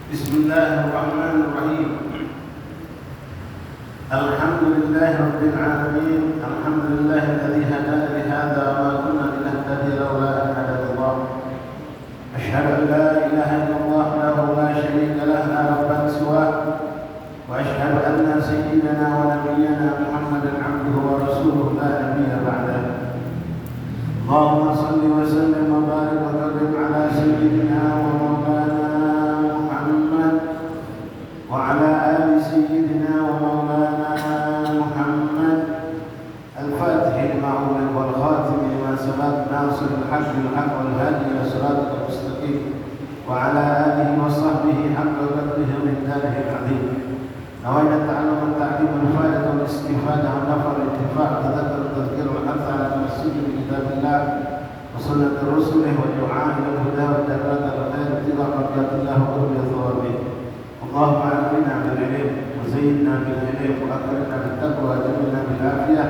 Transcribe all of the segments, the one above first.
Bismillahirrahmanirrahim. Alhamdulillahirabbil alamin. Alhamdulillahilladzi hadana li hadza wa ma kunna linahtadiya laula an hadana Allah. Asyhadu an la ilaha illallah wahdahu la syarika lahu la rabban siwah. Wa asyhadu anna sayyidana wa nabiyyana Muhammadan 'abduhu wa rasuluhu la nabiyya ba'dahu. Allahumma shalli wa sallim wa barik wa karrim ala sayyidina wa maulana وعلى آل سيدنا ومولانا محمد الفاتح لما أغلق والخاتم لما سبق ناصر الحق بالحق والهادي إلى صراطك المستقيم وعلى آله وصحبه حق قدره ومقداره العظيم. نوينا التعلم والتعليم والفائدة والاستفادة والنفع والانتفاع والتذكر والتذكير والحث على تمسك بكتاب الله وسنة رسله والدعاء إلى الهدى والدعوة الخير ابتغاء مرضات الله وقرب ثوابه. اللهم أكرمنا بالعلم وزينا بالعلم وأكرمنا بالتقوى وجملنا بالعافية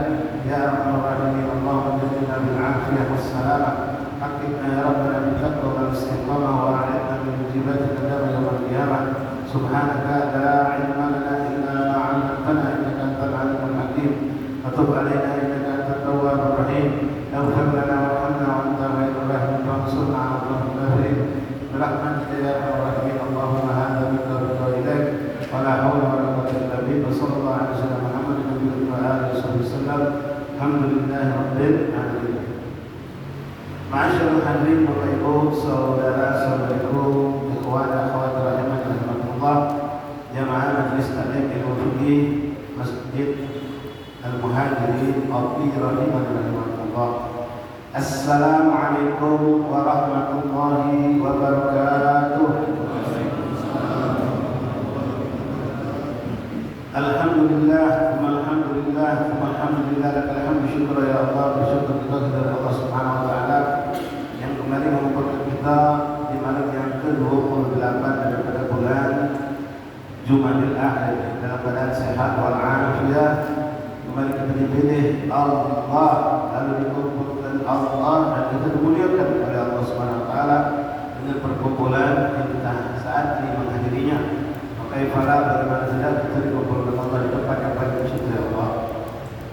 يا أرحم الراحمين. اللهم جملنا بالعافية والسلامة. حققنا يا ربنا بالتقوى والاستقامة وأعلنا بالمجيبات الندامة يوم القيامة. سبحانك لا علم لنا إلا ما علمتنا إنك أنت العليم الحكيم. وتب علينا إنك أنت التواب الرحيم. اغفر لنا وارحمنا وأنت خير الراحمين وانصرنا على القوم الكافرين برحمتك يا أرحم الراحمين. اللهم هذا بك وإليك ولا حول ولا قوة إلا بك. وصلى الله على سيدنا محمد وعلى آله وصحبه وسلم. الحمد لله رب العالمين. Ma'asyiral hadirin Bapak Ibu, saudara-saudariku, ikhwan dan akhwat rahimani rahimakumullah, jamaah majelis taklim ilmu fikih Masjid Al-Muhajirin Abdi rahimani rahimakumullah. Assalamualaikum warahmatullahi wabarakatuh. Alhamdulillah, alhamdulillah, alhamdulillah, lakal hamdu syukur ya Allah, bersyukur kita kepada Allah Subhanahu wa taala yang kembali mengumpulkan kita di malam yang ke-28 daripada bulan Jumadil Akhir dalam keadaan sehat wal afiat. Kembali kita dipilih Allah, lalu dikumpulkan Allah dan kita dimuliakan oleh Allah Subhanahu wa taala dengan perkumpulan yang kita saat ini menghadirinya. Kaifalah bagaimana tidak kita dikumpulkan Allah di tempat yang paling dicintai Allah.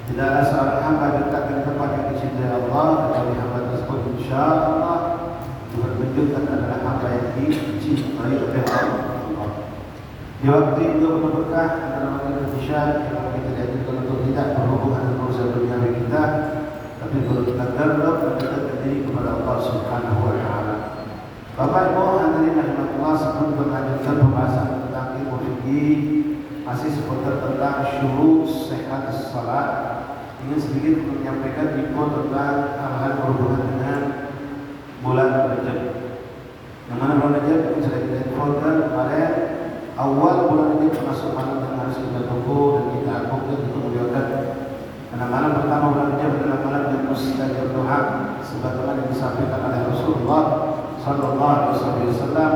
Tidaklah seorang hamba diletakkan di tempat yang dicintai Allah kecuali hamba tersebut insyaallah dipertunjukkan adalah hamba yang dicintai oleh Allah. Di waktu itu berkah antara majelis isya yang kita diajarkan untuk tidak berhubungan dengan urusan dunia kita, tapi bertadarrub mendekatkan diri kepada Allah Subhanahu wa taala. Bapak Ibu hadirin rahimakumullah, sebelum melanjutkan pembahasan tentang ilmu fikih masih seputar tentang syurut sihhat salat, ingin sedikit menyampaikan info tentang hal-hal berhubungan dengan bulan Rajab. Yang mana bulan Rajab yang sudah kita infokan kemarin, awal bulan Rajab termasuk malam yang harus kita tunggu dan kita agungkan untuk muliakan. Karena malam pertama bulan Rajab adalah malam yang mustajab doa, sebagaimana disampaikan oleh Rasulullah sallallahu alaihi wasallam.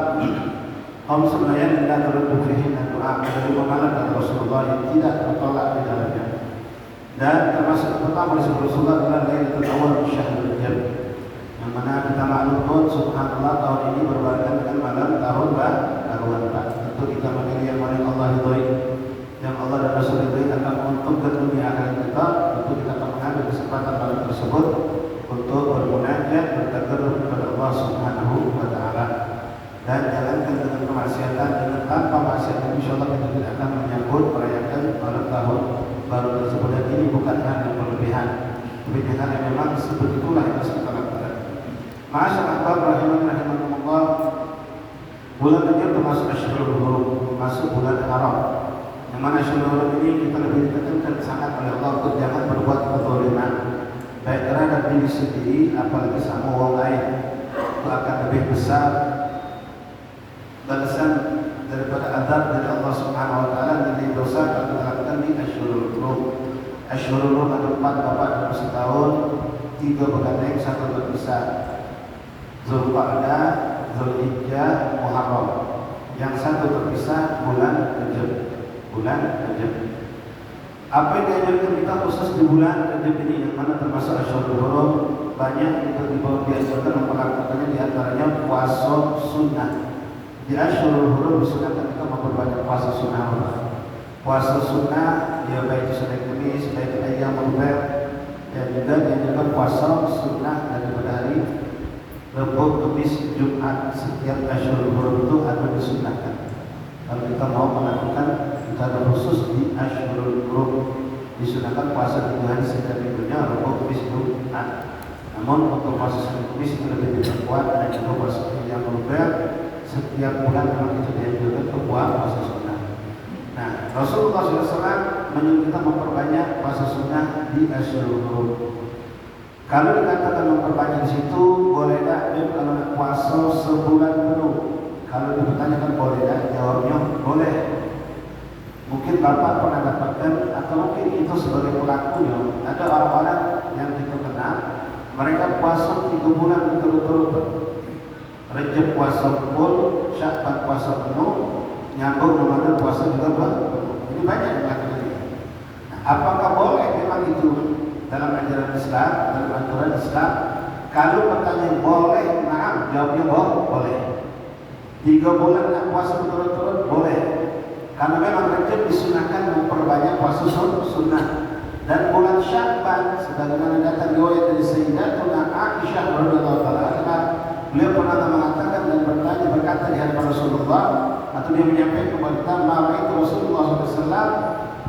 Khamsun layalin la turadu fihinna du'a. Ada 5 malam kata Rasulullah yang tidak tertolak di dalamnya. Dan termasuk pertama disebut Rasulullah adalah Lailatul Awwal min Syahril Rajab. Yang mana kita maklum subhanallah tahun ini berbarengan dengan malam tahun baruan. Tentu kita memilih yang mana Allah ridhoi, yang Allah dan Rasul ridhoi akan menguntungkan dunia akhirat kita. Tentu kita akan mengambil kesempatan malam tersebut untuk bermunajat, bertadarruf kepada Allah Subhanahu wa taala. Dan jalankan dengan kemaksiatan, dengan tanpa maksiat, insyaallah kita tidak akan menyambut merayakan malam tahun baru tersebut. Dan ini bukan hal yang berlebihan, tapi hal yang memang seperti itulah yang harus kita lakukan. Ma'asyar ahbab rahimani rahimakumullah, bulan Rajab termasuk Asyhurul Hurum, termasuk bulan haram. Yang mana Asyhurul Hurum ini kita lebih ditekankan sangat oleh Allah untuk jangan berbuat kezaliman, baik terhadap diri sendiri apalagi sama orang lain. Itu akan lebih besar balasan daripada azab dari Allah Subhanahu wa taala dari dosa yang dilakukan di Asyhurul Hurum. Asyhurul Hurum ada 4 bapak dalam setahun, 3 bergandeng, 1 berpisah. Zulqa'dah, Zulhijjah, Muharram. Yang 1 terpisah bulan Rajab. Bulan Rajab. Apa yang diajarkan kita khusus di bulan Rajab ini yang mana termasuk Asyhurul Hurum, banyak itu diajarkan melakukannya, di antaranya puasa sunnah. Di Asyhurul Hurum disunahkan kita memperbanyak puasa sunnah. Puasa sunnah ya baik itu Senin Kamis, baik Ayyamul Bid, dan juga diajarkan puasa sunnah daripada hari Rabu, Kamis, Jumat. Setiap Asyhurul Hurum itu ada disunahkan. Kalau kita mau melakukan ibadah khusus di Asyhurul Hurum, disunahkan puasa 3 hari setiap minggunya, Rabu, Kamis, Jumat. Namun untuk puasa Senin Kamis itu lebih diperkuat, dan juga puasa Ayyamul Bid setiap bulan memang itu dianjurkan untuk puasa sunnah. Nah, Rasulullah SAW menyuruh kita memperbanyak puasa sunnah di Asyhurul Hurum. Kalau dikatakan memperbanyak di situ, boleh tak? Kalau nak puasa sebulan penuh. Kalau dipertanyakan boleh tak? Jawabnya boleh. Mungkin Bapak pernah dapatkan atau mungkin itu sebagai pelakunya. Ada orang-orang yang kita kenal Mereka puasa 3 bulan berturut-turut. Rejab puasa full, Sya'ban puasa penuh, nyambung Ramadan puasa juga penuh. Ini banyak yang melakukan ini. Nah, apakah boleh memang itu dalam ajaran Islam, dalam aturan Islam? Kalau pertanyaan boleh, maaf, jawabnya boleh. 3 bulan nak puasa berturut-turut boleh. Karena memang Rajab disunahkan memperbanyak puasa sunnah. Dan bulan Sya'ban, sebagaimana datang riwayat dari Sayyidatuna Aisyah radhiyallahu taala anha, beliau pernah mengatakan dan berkata di hadapan Rasulullah, atau dia menyampaikan kepada kita, "Ma itu Rasulullah SAW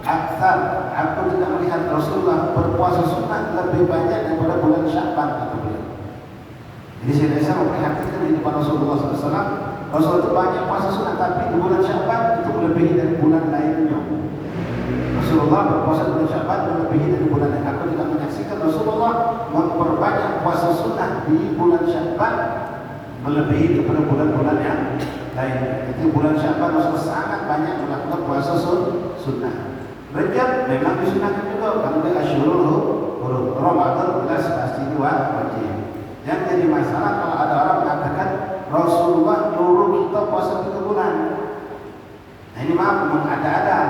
aktsar, aku tidak melihat Rasulullah berpuasa sunnah lebih banyak daripada bulan Sya'ban," kata beliau. Jadi saya memperhatikan di depan Rasulullah SAW, Rasulullah itu banyak puasa sunnah, tapi di bulan Sya'ban itu melebihi dari bulan lainnya. Rasulullah berpuasa bulan Sya'ban melebihi dari bulan lain. Aku tidak menyaksikan Rasulullah memperbanyak puasa sunnah di bulan Sya'ban melebihi daripada bulan-bulan yang lain. Itu bulan Sya'ban Rasulullah sangat banyak melakukan puasa sunnah. Rajab memang disunahkan juga karena dia Asyurul Hurum. Ramadan jelas pasti wajib. Yang jadi masalah kalau ada orang mengatakan Rasulullah nyuruh kita puasa 3 bulan. Nah ini maaf, mengada-ada.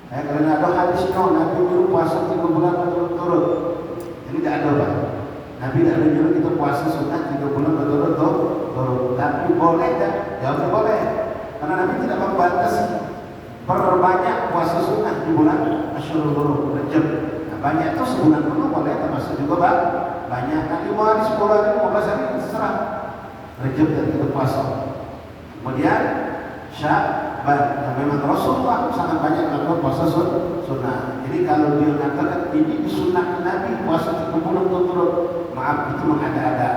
Karena ada hadisnya Nabi nyuruh puasa 3 bulan berturut-turut. Ini tidak ada, Pak. Nabi tidak ada nyuruh kita puasa sunnah 3 bulan berturut-turut. Tapi boleh dan jawabnya boleh. Karena Nabi tidak membatasi perbanyak puasa sunnah di bulan Asyurul Hurum, Rajab. Nah, banyak itu sebulan penuh boleh, termasuk juga banyak. Nah, 5 hari, 10 hari, 15 hari terserah. Rajab dan kita puasa. Kemudian Sya'ban, yang memang Rasulullah sangat banyak melakukan puasa sunnah. Jadi kalau dia mengatakan ini disunahkan Nabi puasa 3 bulan berturut-turut, maaf, itu mengada-ada.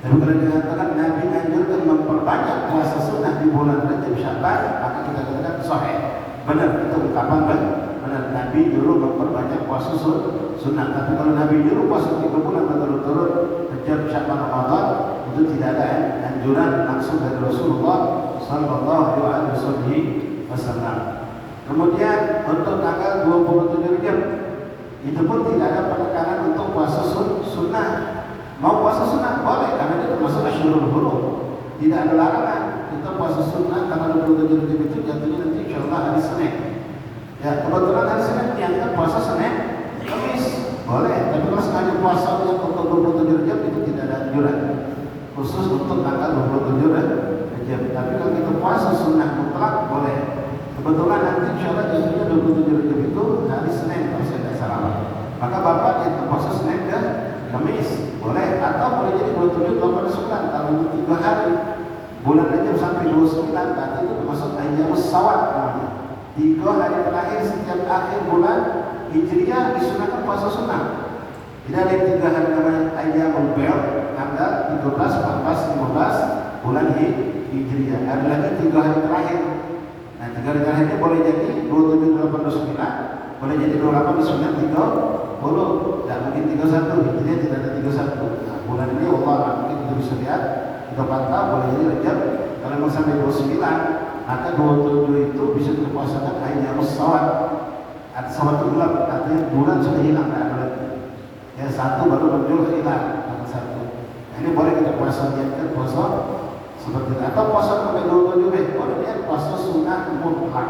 Tapi kalau dia mengatakan Nabi anjurkan memperbanyak puasa sunnah di bulan Rajab Sya'ban, maka kita katakan sahih. Benar, itu ungkapan benar. Nabi dulu memperbanyak puasa sunnah. Tapi kalau Nabi dulu puasa 3 bulan berturut-turut, Rajab Sya'ban Ramadan, itu tidak ada anjuran langsung dari Rasulullah sallallahu alaihi wasallam. Kemudian untuk tanggal 27 Rajab itu pun tidak ada penekanan untuk puasa sunnah. Mau puasa sunnah boleh karena itu termasuk Asyurul Hurum. Tidak ada larangan kita puasa sunnah tanggal 27 Rajab itu jatuhnya nanti insyaallah hari Senin. Ya kebetulan hari Senin dianggap puasa Senin, Kamis boleh. Tapi kalau sengaja puasa yang untuk 27 Rajab itu tidak ada anjuran khusus untuk tanggal 27 Rajab. Tapi kalau kita puasa sunnah mutlak boleh. Kebetulan nanti insyaallah jatuhnya 27 Rajab itu hari Senin kalau saya tidak salah. Maka bapak itu puasa Senin ke Kamis boleh, atau boleh jadi 27, 29 kalau itu 3 hari. Bulan Rajab sampai 29 berarti itu termasuk ayyam sawat namanya. 3 hari terakhir setiap akhir bulan Hijriah disunahkan puasa sunnah. Tidak ada 3 hari namanya ayyamul bid, tanggal 13, 14, 15 bulan Hijriah. Ada lagi 3 hari terakhir. Nah 3 hari terakhirnya boleh jadi 27, 28, 29, boleh jadi 28, 29, 30, tidak mungkin 31. Hijriah tidak ada 31. Nah bulan ini Allah mungkin kita bisa lihat, kita pantau boleh jadi Rajab. Kalau memang sampai 29, maka 27 itu bisa dipuasakan hanya sawat. Ada sawat itu gelap, artinya bulan sudah hilang, tidak ada lagi. Yang satu baru muncul hilang, tanggal 1. Nah, ini boleh kita puasa niatkan puasa seperti itu. Atau puasa sampai 27 boleh niat puasa sunnah mutlak.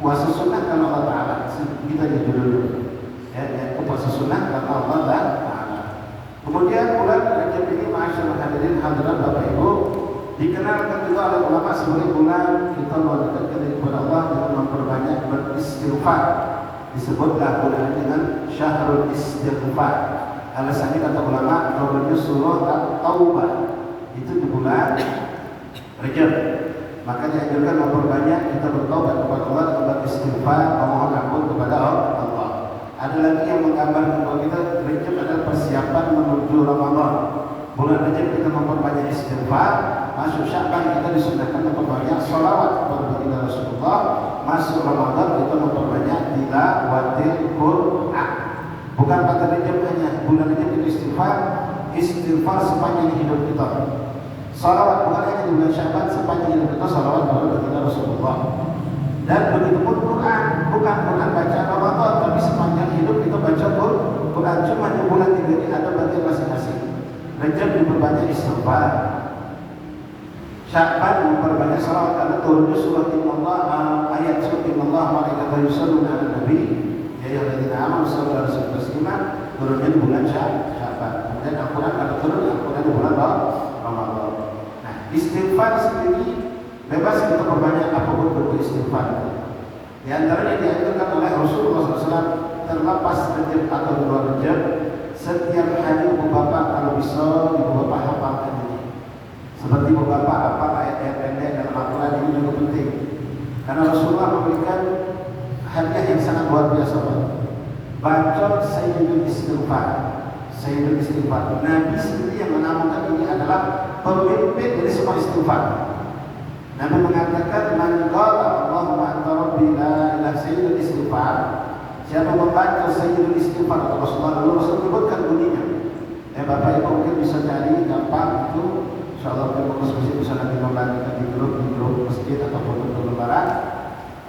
Puasa sunnah kalau Allah Ta'ala, kita jadi dulu. Ya, puasa sunnah karena Allah Ta'ala. Kemudian bulan Rajab ini ma'asyarul hadirin hadirat Bapak Ibu dikenalkan juga oleh ulama sebagai bulan kita mendekatkan diri kepada Allah dengan memperbanyak beristighfar. Disebutlah bulan dengan Syahrul Istighfar. Alasannya kata ulama turunnya surah At-Taubah itu di bulan Rajab. Maka dianjurkan memperbanyak kita bertaubat kepada Allah dan beristighfar, memohon ampun kepada Allah. Ada lagi yang menggambarkan bahwa kita Rajab adalah persiapan menuju Ramadan. Bulan Rajab kita memperbanyak istighfar, masuk Sya'ban kita disunahkan memperbanyak sholawat kepada baginda Rasulullah, masuk Ramadan kita memperbanyak tilawatil Quran. Bukan pada Rajab hanya, bulan Rajab itu istighfar sepanjang hidup kita. Sholawat bukan hanya di bulan Sya'ban, sepanjang hidup kita sholawat kepada baginda Rasulullah. Dan begitu pun Quran, bukan baca Ramadan, tapi sepanjang hidup kita baca Quran. Quran, cuma di bulan 3 ini ada bagian masing-masing. Rajab diperbanyak istighfar, Sya'ban memperbanyak salawat karena turunnya surah Allah, ayat surah Allah malaikatu yusalluna 'alan nabi ya ayyuhalladzina amanu sallu 'alaihi wasallam turunnya di bulan Sya'ban. Kemudian Al-Quran kalau turun Al-Quran di bulan Ramadan. Nah, istighfar sendiri bebas kita perbanyak apapun bentuk istighfar. Di antaranya dianjurkan oleh Rasulullah SAW terlepas Rajab atau di luar Rajab, setiap hari ibu bapak kalau bisa ibu bapak hafalkan ini. Seperti ibu bapak apa ayat-ayat pendek dalam Al-Quran ini juga penting. Karena Rasulullah memberikan hadiah yang sangat luar biasa. Baca Sayyidul Istighfar. Sayyidul Istighfar. Nabi sendiri yang menamakan ini adalah pemimpin dari semua istighfar. Nabi mengatakan man qala Allahumma anta rabbi la ilaha Sayyidul Istighfar. Siapa membaca Sayyidul Istighfar atau Rasulullah dulu Rasul menyebutkan bunyinya. Bapak Ibu mungkin bisa cari gampang itu. Insyaallah pengurus masjid bisa nanti membagikan di grup masjid ataupun untuk lebaran.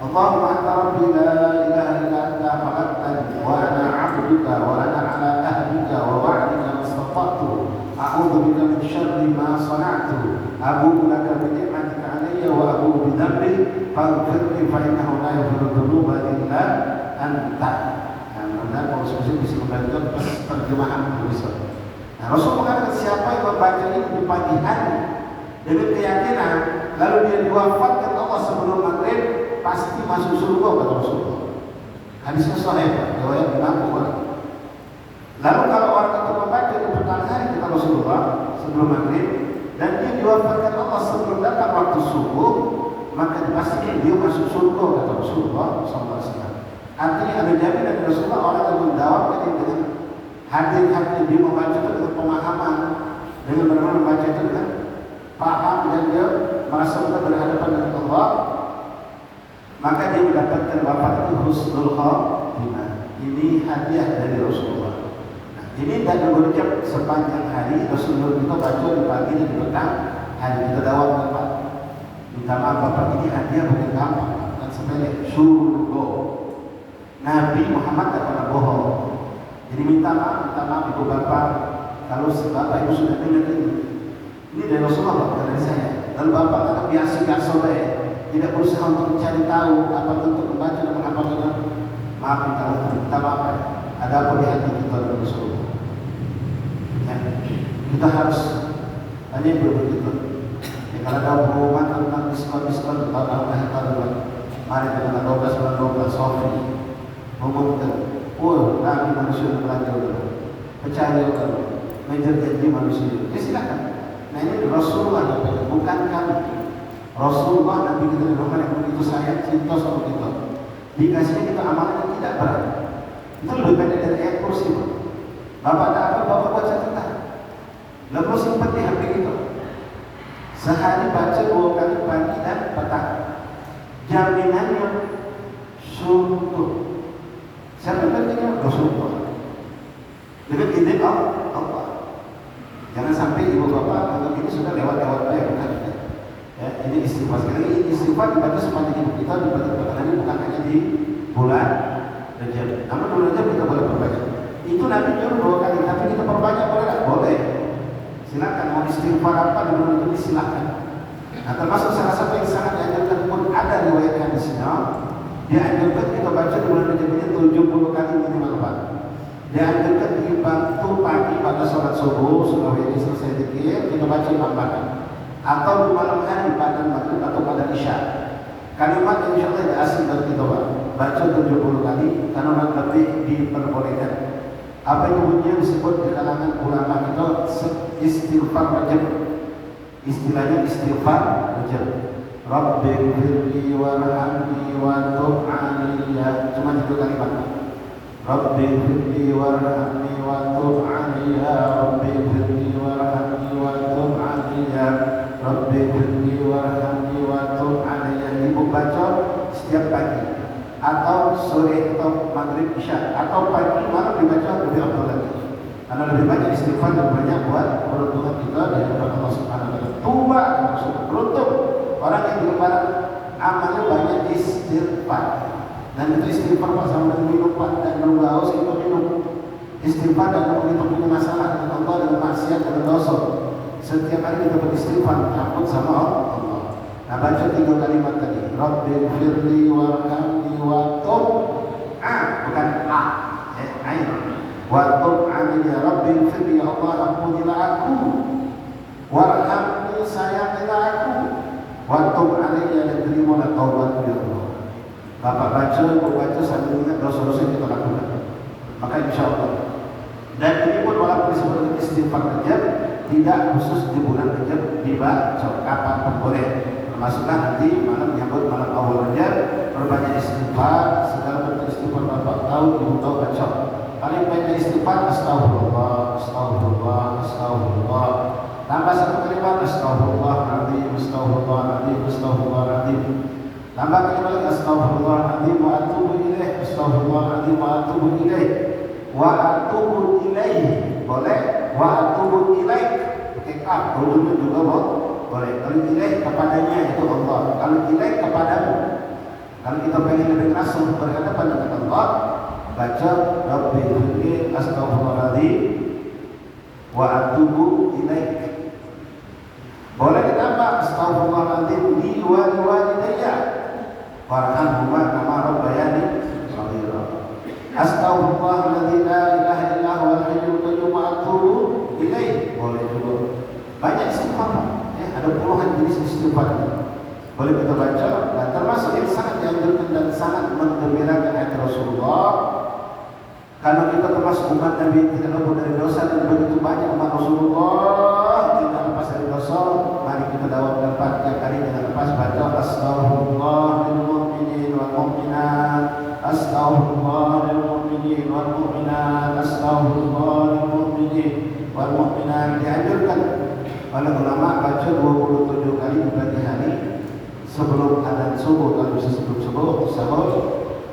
Allahumma anta rabbi la ilaha illa anta khalaqtani wa ana 'abduka wa ana 'ala ahdika wa wa'dika mastata'tu a'udzu bika min syarri ma sana'tu abu'u laka bi ni'matika 'alayya wa abu'u bi dhanbi faghfirli fa innahu la yaghfiru dhunuba illa anta. Nah, pengurus masjid bisa membagikan terjemahan tulisan. Nah, Rasul mengatakan siapa yang membaca ini di pagi hari dengan keyakinan lalu dia diwafatkan Allah sebelum maghrib pasti masuk surga kata Rasulullah. Hadisnya sahih, riwayat Imam Bukhari. Lalu kalau orang itu membaca di petang hari kata Rasulullah sebelum maghrib dan dia diwafatkan Allah sebelum datang waktu subuh, maka dipastikan dia masuk surga kata Rasulullah SAW. Artinya ada jaminan dari Rasulullah orang yang mendawamkan dengan hadir dia membaca itu dengan pemahaman, dengan benar-benar membaca itu dengan paham dan dia merasa benar berhadapan dengan Allah, maka dia mendapatkan wafat itu husnul khatimah. Ini hadiah dari Rasulullah. Nah, ini dan berucap sepanjang hari Rasulullah kita baca di pagi dan di petang hari kita dawamkan Pak. Minta maaf Bapak, ini hadiah bukan gampang dan sepele, surga. Nabi Muhammad tak pernah bohong. Jadi minta maaf ibu bapak kalau si bapak ibu sudah dengar ini. Ini dari Rasulullah bukan dari saya. Lalu bapak kata biasa soleh, tidak berusaha untuk mencari tahu apa bentuk membaca dan menghafalnya. Maaf minta maaf. Ada apa di hati kita dari Rasulullah? Ya, kita harus tanya begitu. Ya, kalau ada pengumuman tentang diskon tahun mari kita 12 Sofi mengumumkan. Nabi manusia belajar dulu, percaya dulu, mengejar janji manusia. Ya silakan. Nah ini Rasulullah bukan kami. Rasulullah Nabi kita Muhammad yang begitu sayang cinta sama kita. Dikasihnya kita amalan yang tidak berat. Itu lebih pendek dari ayat kursi. Bapak ada apa? Bapak baca catatan. Lalu simpan di HP kita. Sehari baca 2 kali pagi dan petang. Jaminannya surga. Siapa yang Rasulullah dengan izin Allah. Jangan sampai ibu bapak anggap ini sudah lewat baik, bukan? Ya, ini istighfar sekali. Ini istighfar dibaca sepanjang hidup kita, dibaca ini bukan hanya di bulan Rajab. Namun bulan Rajab kita boleh perbanyak. Itu Nabi nyuruh 2 kali, tapi kita perbanyak boleh tak? Boleh. Silakan mau istighfar apa di bulan itu silakan. Nah, termasuk salah satu yang sangat dianjurkan pun ada riwayat hadisnya. Dianjurkan kita baca di bulan Rajab ini 70 kali minimal Pak. Dianjurkan dibantu pagi pada sholat subuh, sudah ini selesai zikir, kita baca tambahan. Atau di malam hari pada maghrib atau pada isya. Kalimat yang insya Allah tidak asing dari kita Pak. Baca 70 kali karena lebih diperbolehkan. Apa yang kemudian disebut di kalangan ulama kita istighfar Rajab. Istilahnya istighfar Rajab. Rabbi firli warhamni wa tub 'alayya. Cuma itu kalimat. Rabbi firli warhamni wa tub 'alayya. Rabbi firli warhamni wa tub 'alayya. Rabbi firli warhamni wa tub 'alayya. Ibu baca setiap pagi atau sore atau maghrib isya atau pagi malam dibaca lebih afdal lagi. Karena lebih banyak istighfar dan banyak buat peruntungan kita dari Allah Subhanahu wa taala. Tuba beruntung orang yang di lebaran amalnya banyak istighfar. Dan itu istighfar Pak sama dengan minum Pak dan minum haus itu minum. Istighfar dan kalau kita punya masalah dengan Allah, dengan maksiat, dengan dosa, setiap hari kita beristighfar, takut sama Allah. Nah, baca 3 kalimat tadi. Rabbil firli warhamni wa tub bukan ain. Wa tub alayya Rabbil firli, ya Allah ampunilah aku. Warhamni, sayangilah aku. Wa tub alayya, dan terimalah taubat ya Allah. Bapak baca sambil ingat dosa-dosa yang kita lakukan. Maka insya Allah. Dan ini pun walaupun disebut istighfar Rajab, tidak khusus di bulan Rajab dibaca, kapan pun boleh. Termasuklah nanti malam menyambut malam awal Rajab, berbanyak istighfar, segala bentuk istighfar Bapak tahu, Ibu tahu baca. Paling banyak istighfar astagfirullah, astagfirullah, astagfirullah. Tambah 1 kalimat astagfirullahaladzim, astagfirullahaladzim, astagfirullahaladzim. Tambah kalimat lagi astagfirullahaladzim wa atubu ilaih, astagfirullahaladzim wa atubu ilaih. Wa atubu ilaih boleh, wa atubu ilaih pakai kaf, dulu juga boleh. Kalau ilaih kepadanya itu Allah, kalau ilaih kepadamu. Kalau kita pengen lebih langsung berhadapan dengan Allah, baca Rabbil firli astagfirullahaladzim wa atubu ilaih. Boleh ditambah astagfirullahaladzim li walidayya warhamhuma kama rabbayani shaghira. Astaghfirullahaladzim la ilaha illa huwal hayyul qayyum wa atubu ilaih. Boleh juga. Banyak istighfar. Ada puluhan jenis istighfar. Boleh kita baca, dan termasuk yang sangat dianjurkan dan sangat menggembirakan hati Rasulullah. Karena kita termasuk umat Nabi yang tidak luput dari dosa, dan begitu banyak umat Rasulullah tidak lepas dari dosa. Mari kita dawamkan 3 kali dengan lepas baca astaghfirullah lil mu'minin wal mu'minat, astaghfirullah lil mu'minin wal mu'minat, astaghfirullah lil mu'minin wal mu'minat. Dianjurkan oleh ulama baca 27 kali di pagi hari sebelum adzan subuh. Kalau bisa sebelum subuh,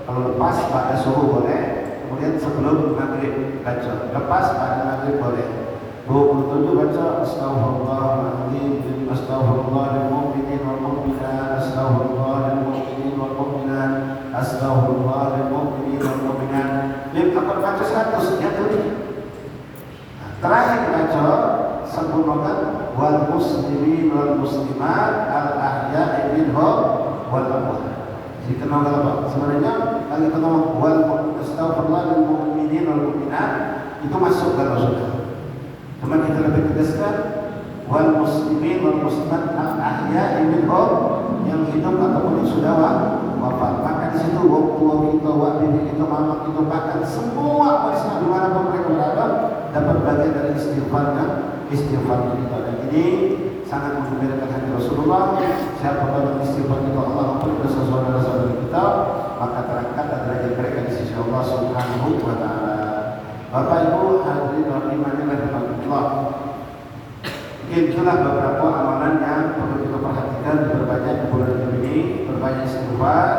kalau lepas pada subuh boleh. Kemudian sebelum maghrib baca, lepas pada maghrib boleh. 27 baca astaghfirullahaladzim, astaghfirullah lil mu'minin wal mu'minat, astaghfirullah lil mu'minin wal mu'minat, astaghfirullah lil mu'minin wal mu'minat. Akan baca 100 ya tuh. Terakhir baca sempurnakan wal muslimin wal muslimat al ahya'i minhum wal amwat. Jadi kenal apa? Sebenarnya kalau kita ngomong wal astaghfirullah lil mu'minin wal mu'minat itu masuk kalau sudah. Cuma kita lebih tegaskan wal muslimin wal muslimat al ahya'i minhum, yang hidup ataupun yang sudah wafat. Maka di situ tua kita, bibi kita, mama kita, bahkan semua manusia di mana pun mereka berada dapat bagian dari istighfar kita. Dan ini sangat menggembirakan hati Rasulullah. Siapa yang istighfar kita, Allah ampuni dosa saudara-saudara kita, maka terangkat derajat mereka di sisi Allah Subhanahu wa taala. Bapak Ibu hadirin rahimani rahimakumullah. Mungkin itulah beberapa amalan yang perlu kita perhatikan di berbagai bulan ini. Berbanyak istighfar,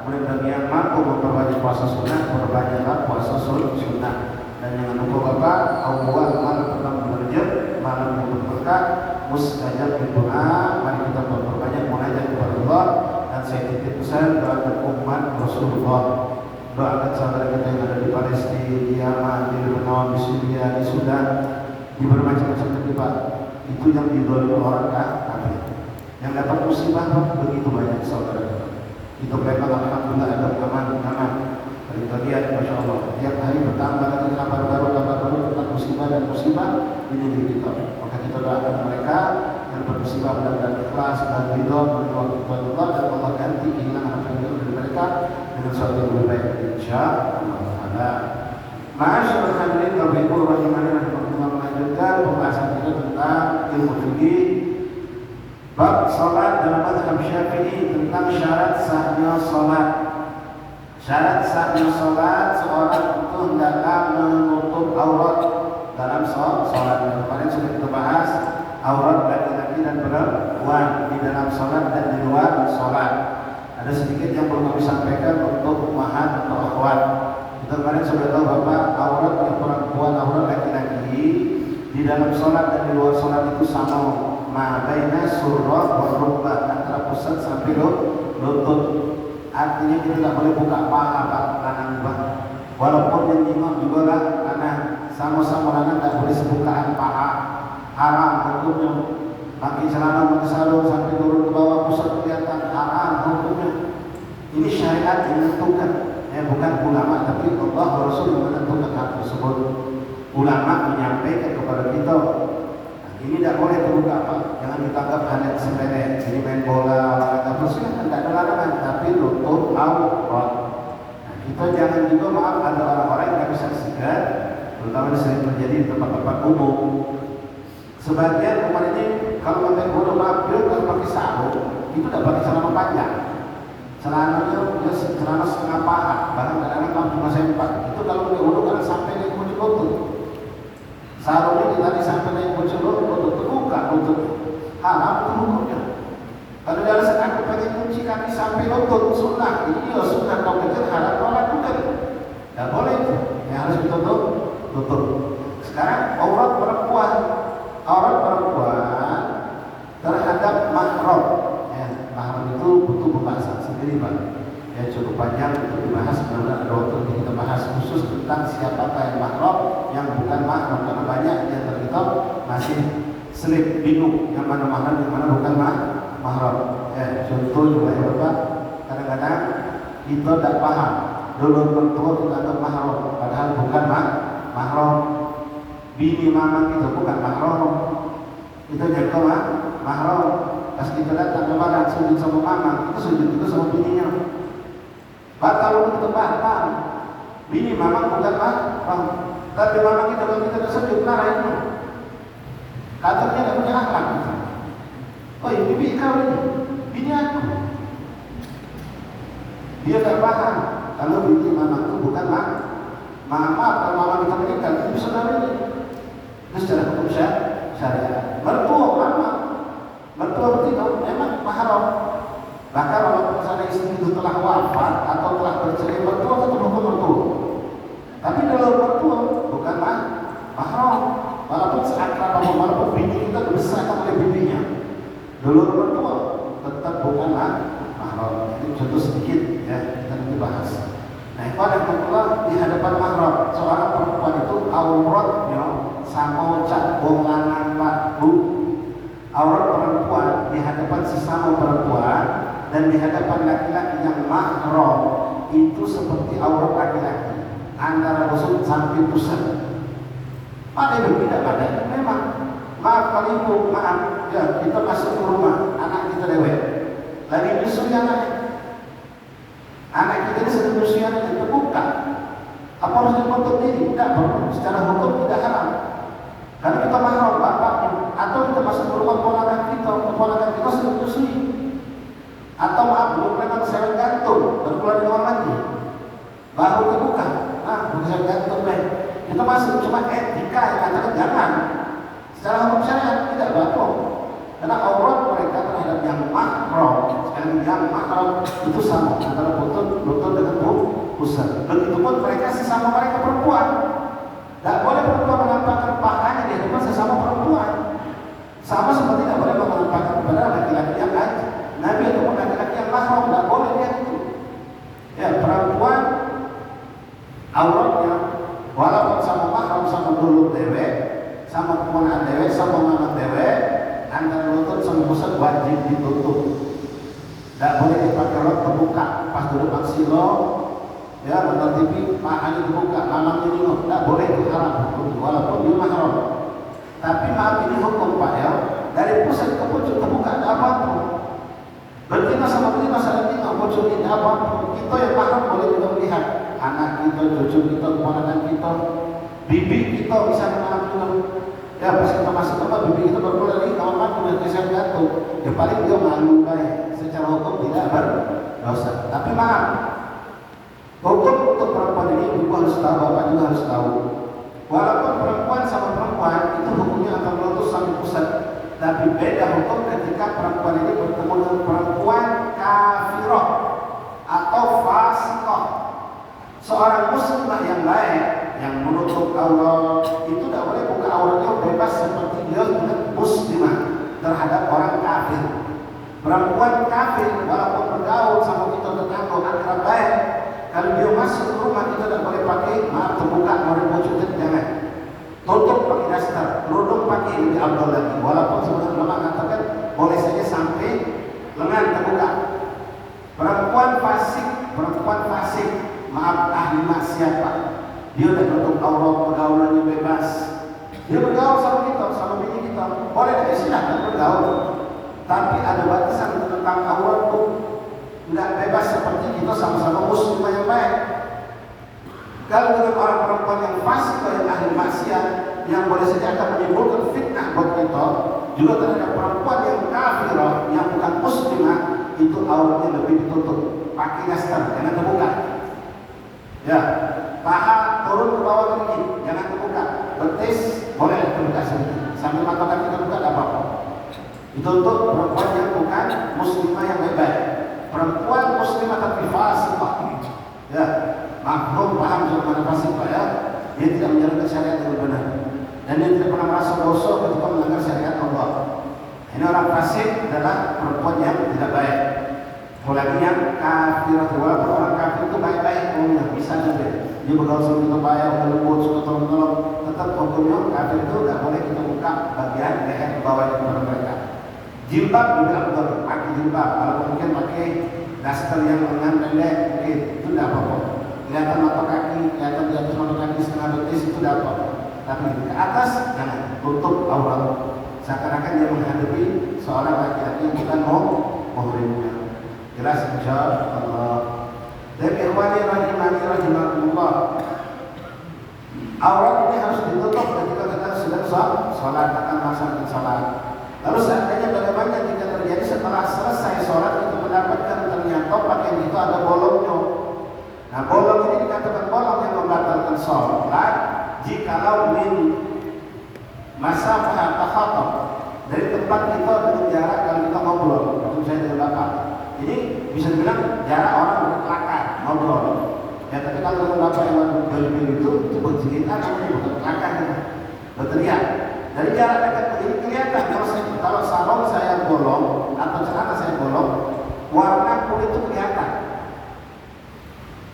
kemudian bagi yang mampu memperbanyak puasa sunnah, perbanyaklah puasa sunnah. Dan jangan lupa Bapak, awal malam pertama Rajab, malam yang berkah, mustajab berdoa. Mari kita memperbanyak munajat kepada Allah. Dan saya titip pesan doakan umat Rasulullah, doakan saudara kita yang ada di Palestina, di Yaman, di Lebanon, di Syria, di Sudan, di bermacam-macam tempat. Itu yang didolimi orang kafir. Yang dapat musibah begitu banyak saudara kita. Itu mereka alhamdulillah ada aman. Kita lihat Masya Allah, tiap hari bertambah lagi kabar baru tentang musibah dan musibah ini di kita. Maka kita doakan mereka yang bermusibah benar-benar ikhlas dan ridho menerima kepada Allah, dan Allah ganti kehilangan apa yang dari mereka dengan sesuatu yang lebih baik insya Allah. Masyaallah hadirin Bapak Ibu rahimani rahimakumullah, melanjutkan pembahasan kita tentang ilmu fikih bab salat dalam mazhab Syafi'i, tentang syarat sahnya salat. Syarat sahnya salat seorang itu hendaklah menutup aurat dalam salat. Kemarin sudah kita bahas aurat laki-laki dan perempuan di dalam salat dan di luar salat. Ada sedikit yang perlu kami sampaikan untuk ummahat atau akhwat. Kita kemarin sudah tahu Bapak, aurat yang perempuan, aurat laki-laki di dalam salat dan di luar salat itu sama. Baina surrah wa rukbah, antara pusat sampai lutut. Artinya kita tidak boleh buka paha Pak, kanan Pak. Walaupun yang imam juga lah kanan. sama-sama lanang tidak boleh sebukaan paha, haram hukumnya. Pakai celana pakai sarung sampai turun ke bawah pusat kelihatan, haram hukumnya. Ini syariat yang menentukan, bukan ulama, tapi Allah Rasul yang menentukan hal tersebut. Ulama menyampaikan kepada kita, ini tidak boleh terbuka apa, jangan ditanggap hanya sepele. Jadi main bola, olahraga silahkan, tidak ada larangan, tapi lutut aurat. Kita jangan juga, maaf, ada orang-orang yang tidak bisa segar, terutama sering terjadi di tempat-tempat umum. Sebagian umat ini kalau pakai bola, maaf, dia kalau pakai sarung itu tidak pakai celana panjang. Celananya dia celana setengah paha, bahkan kadang-kadang cuma sempat. Itu kalau pakai bola kan sampai naik kucing lutut. Sarungnya tadi sampai naik kucing lutut, terbuka lutut. Haram itu hukumnya. Kalau dia alasan aku pakai kunci kaki sampai lutut, sunnah. Iya sunnah, kau kecil haram kau lakukan. Tidak boleh itu. Yang harus ditutup, tutup. Sekarang aurat perempuan. Aurat perempuan terhadap mahram. Mahram itu butuh pembahasan sendiri, Pak. Cukup panjang untuk dibahas. Karena ada waktu kita bahas khusus tentang siapakah yang mahram, yang bukan mahram. Karena banyak di antara kita masih selip bingung yang mana mahram, yang mana bukan mahram. Contoh juga ya Bapak, kadang-kadang kita tidak paham. Dulu bertua kita anggap mahram, padahal bukan mahram. Bini mama kita bukan mahram, kita jangka mahram. Pas kita datang ke barat sujud sama mama, kita sujud juga sama bininya. Batal kita batal. Bini mama bukan mahram, tapi mama kita kalau kita sujud narain. Katanya tidak punya akhlak. Oh ini bibi kau ini, bini aku. Dia tidak paham kalau bini mama itu bukan mama. Kalau mama kita meninggal itu saudaranya. Itu secara hukum syariat. Mertua mama, mertua betina memang mahram. Bahkan kalau misalnya istri itu telah wafat atau telah bercerai, mertua tetap hukum mertua. Tapi kalau mertua bukan mahram, walaupun seakrab atau walaupun bini kita dibesarkan oleh bibinya, dulu mertua tetap bukan mahram. Ini contoh sedikit ya, kita nanti bahas. Nah, itu ada perempuan di hadapan mahram. Seorang perempuan itu auratnya sama cak wong lanang Pak Bu. Aurat perempuan di hadapan sesama perempuan dan di hadapan laki-laki yang mahram itu seperti aurat laki-laki, antara busuk sampai pusat. Pada berbeda pada memang. Maaf kalau ibu, maaf ya, kita masuk ke rumah anak kita dewek lagi nyusui anak kita ini sedang nyusui anak kita terbuka. Apa harus ditutup diri? Tidak perlu, secara hukum tidak haram. Karena kita mahram bapaknya, atau kita masuk ke rumah keponakan kita sedang nyusui. Atau maaf, belum memang sel gantung, berkeluar di luar lagi, baru terbuka. Bukan sel gantung deh. Kita masuk cuma etika yang katakan jangan. Secara hukum syariat tidak batal. Karena aurat mereka terhadap yang mahram, sekali yang mahram itu sama antara lutut dengan pusat. Begitupun mereka sesama mereka perempuan. Tidak boleh perempuan menampakkan pahanya di hadapan sesama perempuan. Sama seperti tidak boleh menampakkan kepada laki-laki yang haji, Nabi ataupun laki-laki yang mahram, tidak boleh dia itu. Ya, perempuan auratnya walaupun sama mahram, sama dulu dewek, sama keponakan dewek, sama mama dewek, antara lutut sama pusat wajib ditutup. Tidak boleh dipakai rok terbuka pas duduk maksilo. Ya, nonton TV, pahanya dibuka, mamanya nengok, tidak boleh, itu haram, walaupun dia mahram. Tapi maaf ini hukum Pak ya, dari pusat ke pucuk terbuka, tidak apa-apa. Betina sama betina saling tengok, pucuk ini apa-apa. Kita yang mahram boleh juga melihat anak kita, cucu kita, keponakan kita, bibi kita bisa mengalami juga. Ya pas kita masuk tempat, bibi kita berpulang lagi, kawan-kawan udah kisah jatuh. Ya paling dia malu baik, secara hukum tidak berdosa. Tapi maaf, hukum untuk perempuan ini ibu harus tahu, bapak juga harus tahu. Walaupun perempuan sama perempuan itu hukumnya antara lutut sampai pusat, tapi beda hukum ketika perempuan ini bertemu dengan perempuan kafirah atau fasiqah. Seorang muslimah yang baik, yang menutup aurat itu tidak boleh buka auratnya bebas seperti dia dengan muslimah terhadap orang kafir. Perempuan kafir walaupun bergaul sama kita tetangga akrab baik, kalau dia masuk ke rumah kita tidak boleh pakai maaf terbuka, mau dibujukin jangan. tutup pakai daster, kerudung pakai lebih abdul lagi. Walaupun sebenarnya ulama mengatakan boleh saja sampai lengan terbuka. Perempuan fasik, maaf ahli maksiat Pak. Dia udah tutup aurat, pergaulannya bebas. Dia bergaul sama kita, sama bini kita. Boleh tidak silahkan bergaul. Tapi ada batasan tentang aurat tuh. Nggak bebas seperti kita sama-sama muslimah yang baik. Kalau dengan orang perempuan yang fasik atau yang ahli maksiat, yang boleh saja akan menimbulkan fitnah buat kita, juga terhadap perempuan yang kafirah, yang bukan muslimah, itu auratnya lebih ditutup, pakai daster, jangan terbuka. Ya, paha turun ke bawah sedikit, jangan terbuka. Betis boleh terbuka sedikit, sambil mata kaki terbuka tidak apa-apa. Itu untuk perempuan yang bukan muslimah yang baik. Perempuan muslimah tapi fasik, ya, makhluk paham soal fasik Pak ya. Dia tidak menjalankan syariat dengan benar, dan dia tidak pernah merasa dosa ketika melanggar syariat Allah. Ini orang fasik adalah perempuan yang tidak baik. Apalagi yang kafir, walaupun orang kafir itu baik-baik umumnya, bisa saja dia bergaul sama kita bayar, lembut, suka tolong-tolong, tetap hukumnya kafir itu tidak boleh kita buka bagian leher ke bawah kepada mereka. Jilbab juga boleh, pakai jilbab. Kalau mungkin pakai daster yang lengan pendek, mungkin itu tidak apa-apa. Kelihatan mata kaki, kelihatan di atas mata kaki setengah betis itu tidak apa-apa. Tapi ke atas jangan, tutup aurat. Seakan-akan dia menghadapi seorang laki-laki yang bukan muhrimnya. Jelas insyaallah. Dan ikhwani rahimani rahimakumullah, aurat ini harus ditutup ketika kita sedang sholat, akan melaksanakan sholat. Lalu seandainya bagaimana jika terjadi setelah selesai sholat kita mendapatkan ternyata pakaian itu ada bolongnya. Nah, bolong ini dikatakan bolong yang membatalkan sholat jikalau min masafah takhatab, dari tempat kita dengan jarak kalau kita ngobrol, maksud saya dari bapak. Jadi bisa dibilang jarak orang berkelakar ngobrol. Ya, tapi kalau dengan bapak yang berbeda itu bercerita, namanya bukan kelakar gitu, berteriak. Dari jarak dekat begini kelihatan kalau sarung saya bolong atau celana saya bolong, warna kulit itu kelihatan.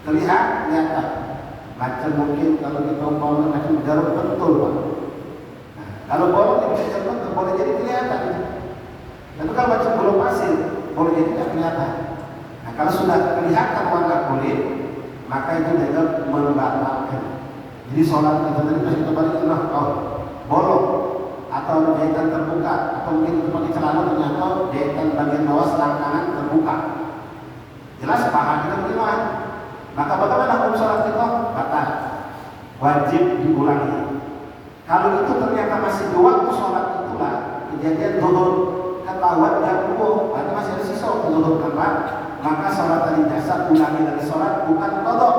Kelihatan. Macam mungkin kalau kita umpama macam jarum pentul Pak. Nah, kalau bolong itu bisa jarum pentul, boleh jadi kelihatan. Tapi kalau macam belum pasir, boleh jadi tidak kelihatan. Nah, kalau sudah kelihatan warna kulit, maka itu dianggap membatalkan. Jadi sholat kita tadi kita balik bolong atau jahitan terbuka, atau mungkin pakai celana ternyata jahitan bagian bawah selangkangan terbuka. Jelas paha kita beriman. Maka bagaimana hukum sholat kita? Batal, wajib diulangi. Kalau itu ternyata masih di waktu sholat itulah kejadian zuhur, ketahuan jam 10, berarti masih ada sisa waktu zuhur, maka sholat tadi jasa ulangi dari sholat, bukan qadha,